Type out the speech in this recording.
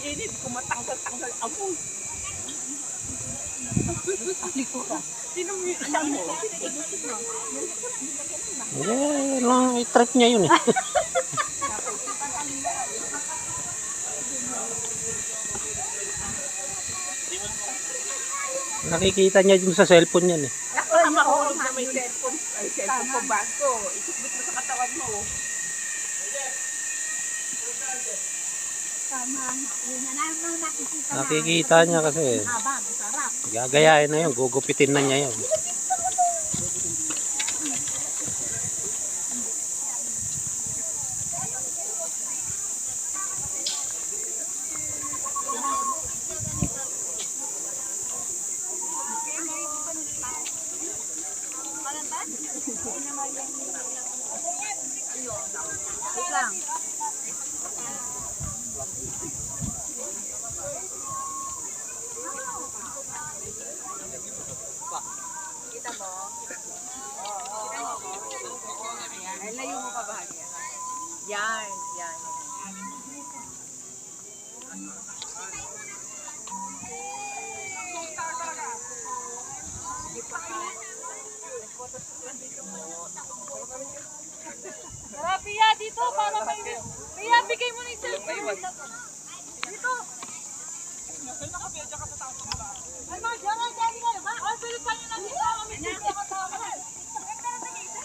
Hindi ko matanggal-tanggal amoy. Sino mo yung alam mo? Lang i-trip niya yun eh. Nakikita niya dun sa cellphone yan eh. Ako na mahulog na may cellphone. Ay, cellphone ko bago. Ikot mo sa katawan mo. Nakikita niya kasi. Gagayain na yun. Gugupitin na niya yun. Kita mo? Ay, layo mo pa bahagi. Yan, yan. Tara, Pia, dito para may... Pia, bigay mo na yung cellphone. Dito. Ay, ma, diyan nga, diyan nga. Ay, pwede pa nyo lang dito.